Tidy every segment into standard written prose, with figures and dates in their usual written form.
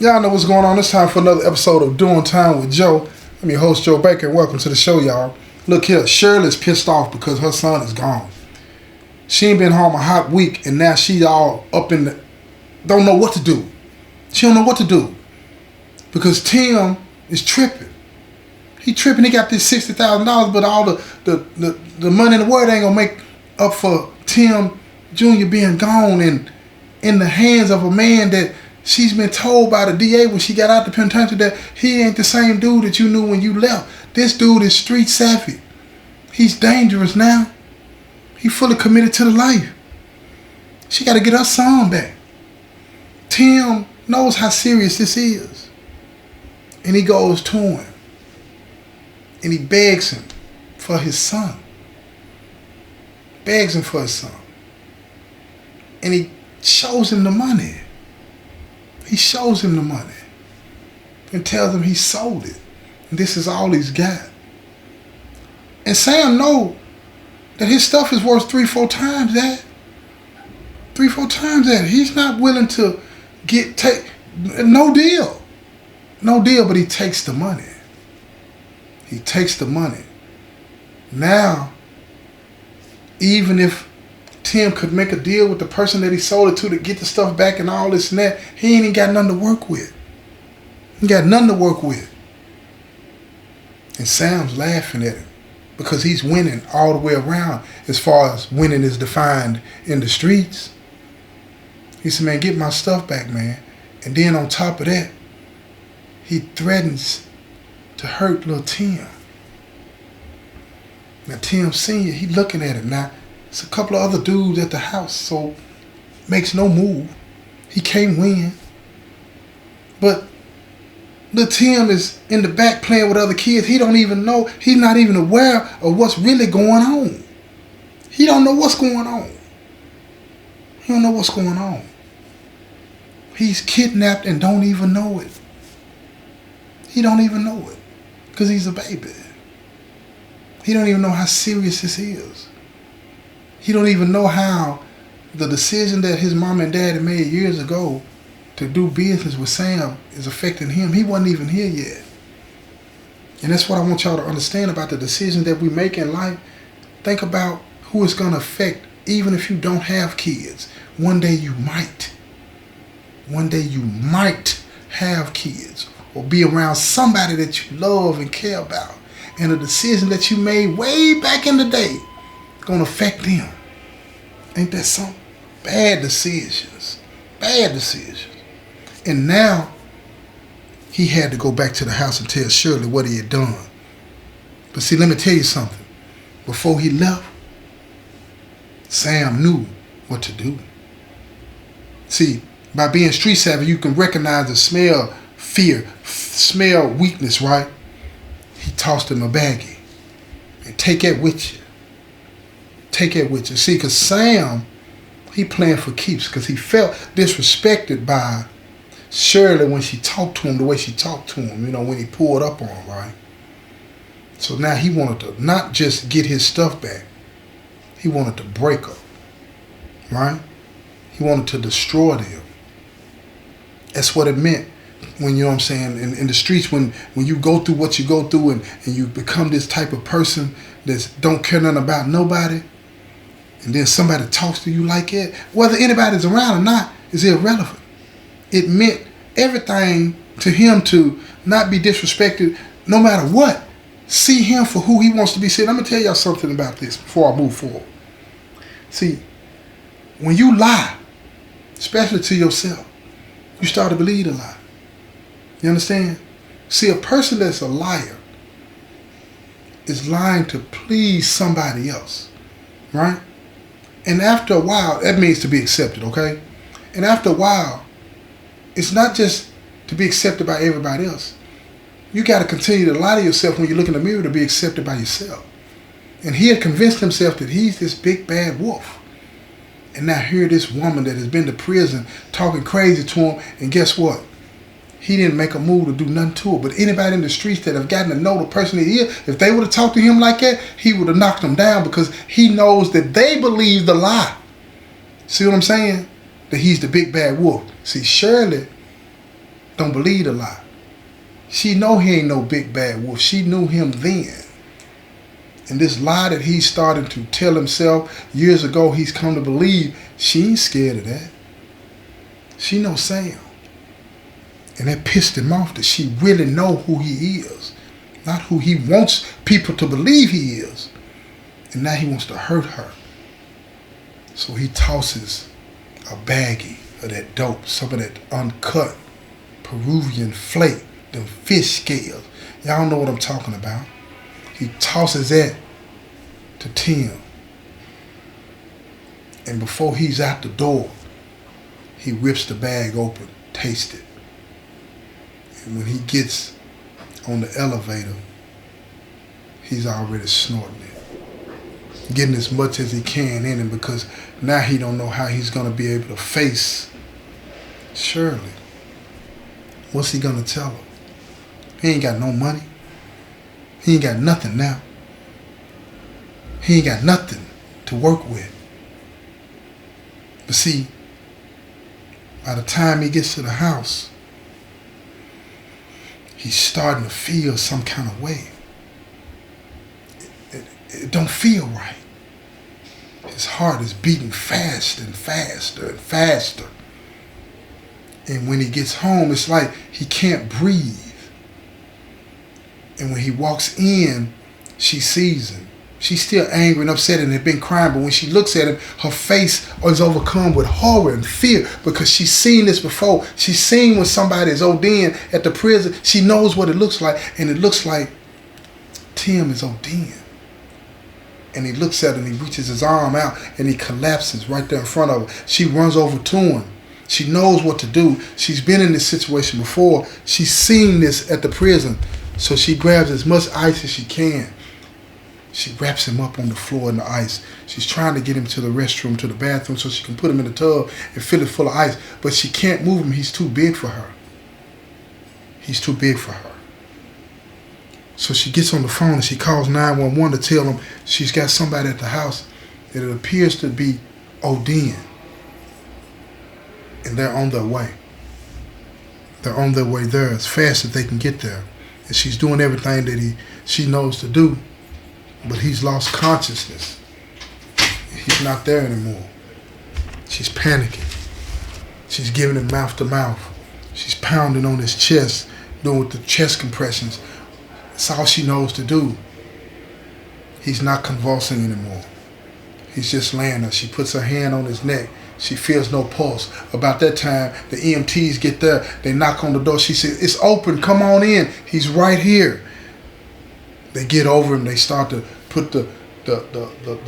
Y'all know what's going on. It's time for another episode of Doing Time with Joe. I'm your host, Joe Baker, and welcome to the show, y'all. Look here, Shirley's pissed off because her son is gone. She ain't been home a hot week, and now she all up in the... Don't know what to do. She don't know what to do. Because Tim is tripping. He tripping. He got this $60,000, but all the money in the world ain't going to make up for Tim Jr. being gone and in the hands of a man that she's been told by the DA when she got out the penitentiary that he ain't the same dude that you knew when you left. This dude is street savvy. He's dangerous now. He fully committed to the life. She got to get her son back. Tim knows how serious this is. And he goes to him. And he begs him for his son. Begs him for his son. And he shows him the money. He shows him the money. And tells him he sold it. And this is all he's got. And Sam know that his stuff is worth 3-4 times that. 3-4 times that. He's not willing to take no deal. No deal, but he takes the money. He takes the money. Now, even if Tim could make a deal with the person that he sold it to get the stuff back and all this and that, he ain't even got nothing to work with. He got nothing to work with. And Sam's laughing at him because he's winning all the way around as far as winning is defined in the streets. He said, man, get my stuff back, man. And then on top of that, he threatens to hurt little Tim. Now Tim Sr., he looking at him. Now, it's a couple of other dudes at the house, so makes no move. He can't win. But little Tim is in the back playing with other kids. He don't even know. He's not even aware of what's really going on. He don't know what's going on. He don't know what's going on. He's kidnapped and don't even know it. He don't even know it because he's a baby. He don't even know how serious this is. He don't even know how the decision that his mom and dad had made years ago to do business with Sam is affecting him. He wasn't even here yet. And that's what I want y'all to understand about the decision that we make in life. Think about who it's going to affect, even if you don't have kids. One day you might. One day you might have kids or be around somebody that you love and care about. And a decision that you made way back in the day going to affect them. Ain't that something? Bad decisions. Bad decisions. And now he had to go back to the house and tell Shirley what he had done. But see, let me tell you something. Before he left, Sam knew what to do. See, by being street savvy, you can recognize and smell fear, smell weakness, right? He tossed him a baggie. And take it with you. Take it with you. See, because Sam, he playing for keeps because he felt disrespected by Shirley when she talked to him the way she talked to him, when he pulled up on him, right? So now he wanted to not just get his stuff back. He wanted to break up, right? He wanted to destroy them. That's what it meant when, you know what I'm saying, in the streets, when you go through what you go through and you become this type of person that don't care nothing about nobody, and then somebody talks to you like that, whether anybody's around or not, is irrelevant. It meant everything to him to not be disrespected no matter what. See him for who he wants to be seen. I'm going to tell y'all something about this before I move forward. See, when you lie, especially to yourself, you start to believe the lie. You understand? See, a person that's a liar is lying to please somebody else, right? And after a while, that means to be accepted, okay? And after a while, it's not just to be accepted by everybody else. You got to continue to lie to yourself when you look in the mirror to be accepted by yourself. And he had convinced himself that he's this big bad wolf. And now here this woman that has been to prison talking crazy to him, and guess what? He didn't make a move to do nothing to her. But anybody in the streets that have gotten to know the person he is, if they would have talked to him like that, he would have knocked them down because he knows that they believe the lie. See what I'm saying? That he's the big bad wolf. See, Shirley don't believe the lie. She know he ain't no big bad wolf. She knew him then. And this lie that he's starting to tell himself years ago, he's come to believe, she ain't scared of that. She knows Sam. And that pissed him off that she really know who he is. Not who he wants people to believe he is. And now he wants to hurt her. So he tosses a baggie of that dope, some of that uncut Peruvian flake, them fish scales. Y'all know what I'm talking about. He tosses that to Tim. And before he's out the door, he rips the bag open, tastes it. And when he gets on the elevator, he's already snorting it. Getting as much as he can in him because now he don't know how he's going to be able to face Shirley. What's he going to tell her? He ain't got no money. He ain't got nothing now. He ain't got nothing to work with. But see, by the time he gets to the house, he's starting to feel some kind of way. It don't feel right. His heart is beating faster and faster and faster. And when he gets home, it's like he can't breathe. And when he walks in, she sees him. She's still angry and upset and had been crying, but when she looks at him, her face is overcome with horror and fear because she's seen this before. She's seen when somebody is ODing at the prison. She knows what it looks like, and it looks like Tim is ODing. And he looks at her and he reaches his arm out and he collapses right there in front of her. She runs over to him. She knows what to do. She's been in this situation before. She's seen this at the prison. So she grabs as much ice as she can. She wraps him up on the floor in the ice. She's trying to get him to the restroom, to the bathroom, so she can put him in the tub and fill it full of ice. But she can't move him. He's too big for her. He's too big for her. So she gets on the phone and she calls 911 to tell them she's got somebody at the house that it appears to be ODing. And they're on their way. They're on their way there as fast as they can get there. And she's doing everything that she knows to do. But he's lost consciousness. He's not there anymore. She's panicking. She's giving him mouth to mouth. She's pounding on his chest, doing the chest compressions. That's all she knows to do. He's not convulsing anymore. He's just laying there. She puts her hand on his neck. She feels no pulse. About that time, the EMTs get there. They knock on the door. She says, "It's open. Come on in. He's right here." They get over him. They start to put the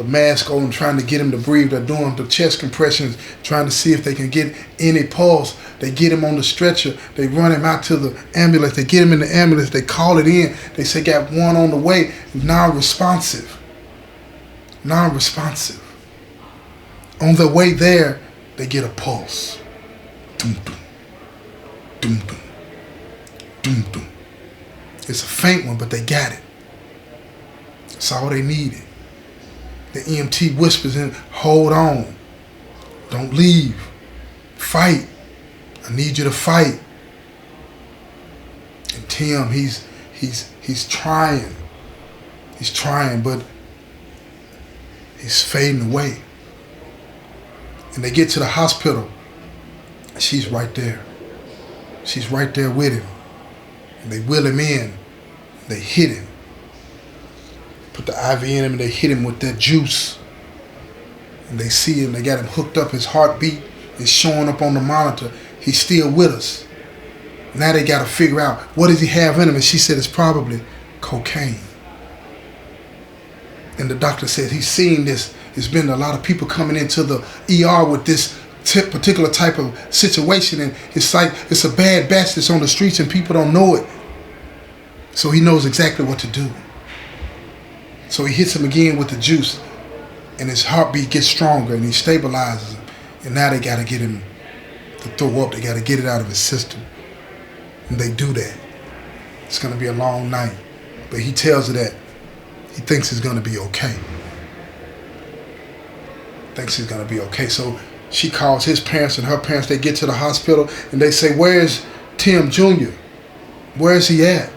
mask on him, trying to get him to breathe. They're doing the chest compressions, trying to see if they can get any pulse. They get him on the stretcher. They run him out to the ambulance. They get him in the ambulance. They call it in. They say, "Got one on the way." Non-responsive. Non-responsive. On their way there, they get a pulse. Dum dum. Dum dum. Dum dum. It's a faint one, but they got it. That's all they needed. The EMT whispers in, "Hold on. Don't leave. Fight. I need you to fight." And Tim, he's trying. He's trying, but he's fading away. And they get to the hospital. She's right there. She's right there with him. And they wheel him in. They hit him. Put the IV in him and they hit him with that juice. And they see him. They got him hooked up. His heartbeat is showing up on the monitor. He's still with us. Now they got to figure out, what does he have in him? And she said it's probably cocaine. And the doctor said he's seen this. There's been a lot of people coming into the ER with this particular type of situation. And it's like it's a bad batch that's on the streets and people don't know it. So he knows exactly what to do. So he hits him again with the juice. And his heartbeat gets stronger and he stabilizes him. And now they got to get him to throw up. They got to get it out of his system. And they do that. It's going to be a long night. But he tells her that he thinks it's going to be okay. Thinks he's going to be okay. So she calls his parents and her parents. They get to the hospital and they say, where's Tim Jr., where is he at?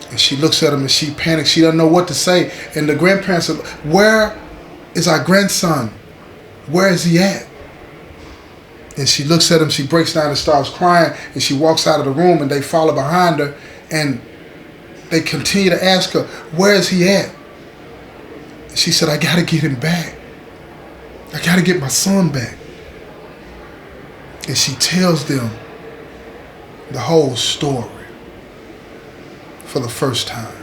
And she looks at him and she panics. She doesn't know what to say. And the grandparents are, where is our grandson? Where is he at? And she looks at him, she breaks down and starts crying, and she walks out of the room, and they follow behind her, and they continue to ask her, where is he at? And she said, I got to get him back. I got to get my son back. And she tells them the whole story for the first time.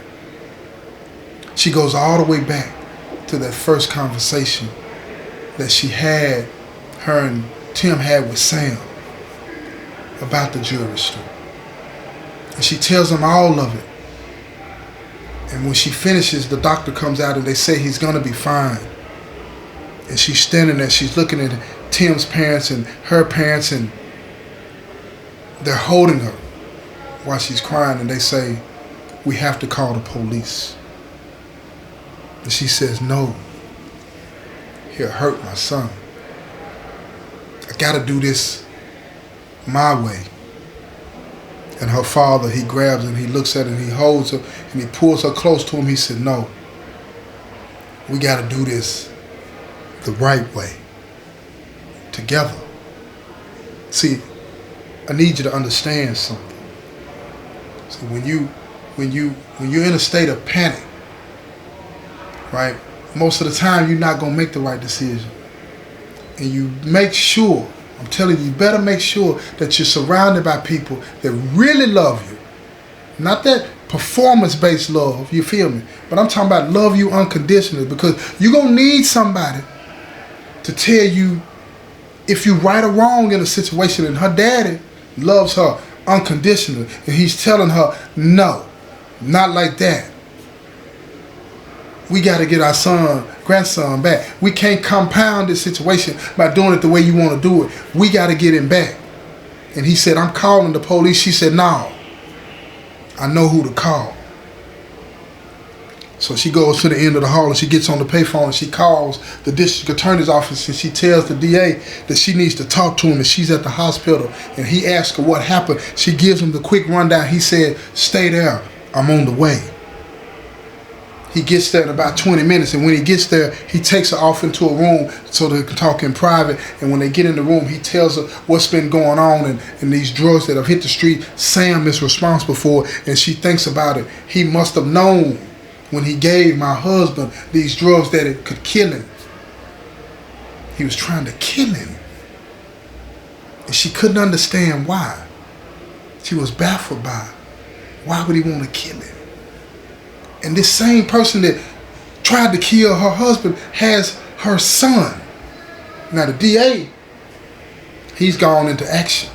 She goes all the way back to that first conversation that she had, her and Tim had with Sam about the jewelry store. And she tells him all of it. And when she finishes, the doctor comes out and they say he's going to be fine. And she's standing there, she's looking at Tim's parents and her parents, and they're holding her while she's crying, and they say, we have to call the police. And she says, no, he'll hurt my son. I gotta do this my way. And her father, he grabs her and he looks at her and he holds her and he pulls her close to him. He said, no, we gotta do this the right way, together. See, I need you to understand something. So when you're in a state of panic, right, most of the time you're not gonna make the right decision. And you make sure, I'm telling you, you better make sure that you're surrounded by people that really love you. Not that performance-based love, you feel me? But I'm talking about love you unconditionally, because you're gonna need somebody to tell you if you're right or wrong in a situation. And her daddy loves her unconditionally, and he's telling her, no, not like that. We got to get our grandson back. We can't compound this situation by doing it the way you want to do it. We got to get him back. And he said, I'm calling the police. She said, no, I know who to call. So she goes to the end of the hall and she gets on the payphone and she calls the district attorney's office and she tells the DA that she needs to talk to him and she's at the hospital. And he asks her what happened. She gives him the quick rundown. He said, stay there, I'm on the way. He gets there in about 20 minutes, and when he gets there, he takes her off into a room so they can talk in private. And when they get in the room, he tells her what's been going on and these drugs that have hit the street, Sam is responsible for it, and she thinks about it. He must have known when he gave my husband these drugs that it could kill him. He was trying to kill him. And she couldn't understand why. She was baffled by it. Why would he want to kill him? And this same person that tried to kill her husband has her son. Now the DA, he's gone into action.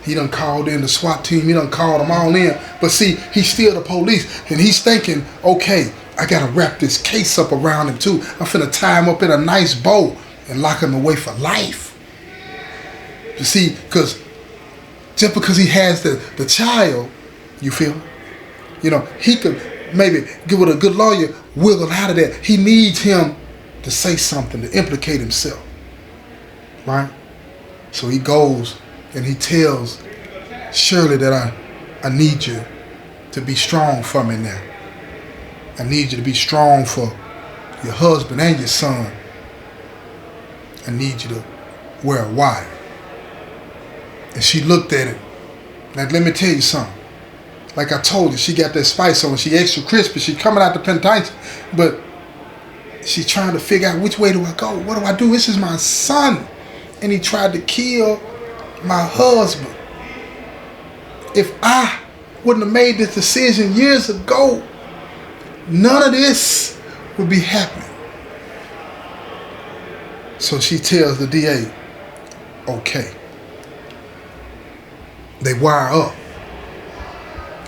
He done called in the SWAT team. He done called them all in. But see, he's still the police. And he's thinking, okay, I got to wrap this case up around him too. I'm finna tie him up in a nice bow and lock him away for life. You see, because just because he has the child, you feel, he could maybe get with a good lawyer, wiggle out of that. He needs him to say something, to implicate himself, right? So he goes and he tells Shirley that I need you to be strong for me now. I need you to be strong for your husband and your son. I need you to wear a wire. And she looked at him. Now let me tell you something. Like I told you, she got that spice on. She extra crispy. She's coming out the penitentiary, but she's trying to figure out, which way do I go? What do I do? This is my son, and he tried to kill my husband. If I wouldn't have made this decision years ago, none of this would be happening. So she tells the DA, okay. They wire up.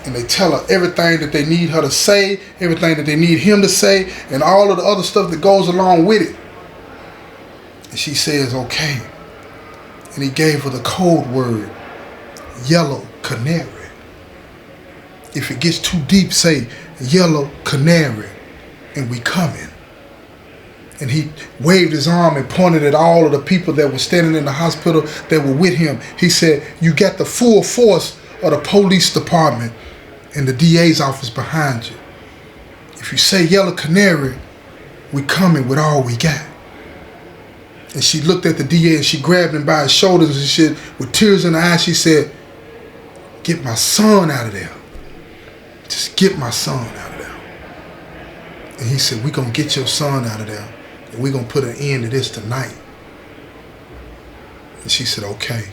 And they tell her everything that they need her to say, everything that they need him to say, and all of the other stuff that goes along with it. And she says, okay. And he gave her the code word, yellow canary. If it gets too deep, say, yellow canary, and we coming. And he waved his arm and pointed at all of the people that were standing in the hospital that were with him. He said, you got the full force of the police department and the DA's office behind you. If you say Yellow Canary, we coming with all we got. And she looked at the DA and she grabbed him by his shoulders and shit. With tears in her eyes, she said, get my son out of there. Just get my son out of there. And he said, we gonna get your son out of there. And we gonna put an end to this tonight. And she said, okay.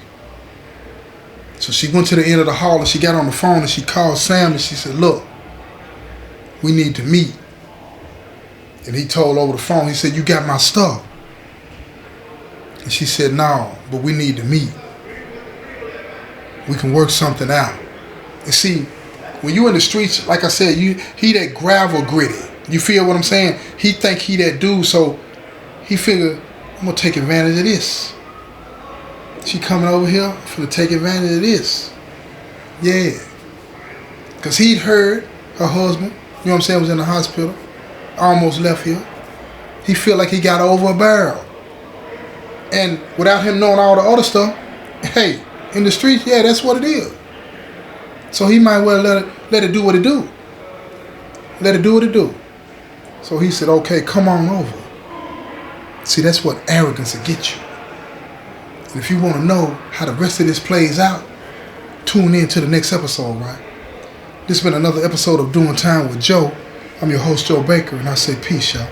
So she went to the end of the hall and she got on the phone and she called Sam and she said, look, we need to meet. And he told over the phone, he said, you got my stuff. And she said, no, but we need to meet. We can work something out. And see, when you in the streets, like I said, he that gravel gritty. You feel what I'm saying? He think he that dude, so he figured, I'm gonna take advantage of this. She coming over here for to take advantage of this. Yeah. Cause he'd heard her husband, you know what I'm saying, was in the hospital, almost left here. He feel like he got over a barrel. And without him knowing all the other stuff, hey, in the streets, yeah, that's what it is. So he might well let it do what it do. Let it do what it do. So he said, okay, come on over. See, that's what arrogance will get you. And if you want to know how the rest of this plays out, tune in to the next episode, right? This has been another episode of Doing Time with Joe. I'm your host, Joe Baker, and I say peace, y'all.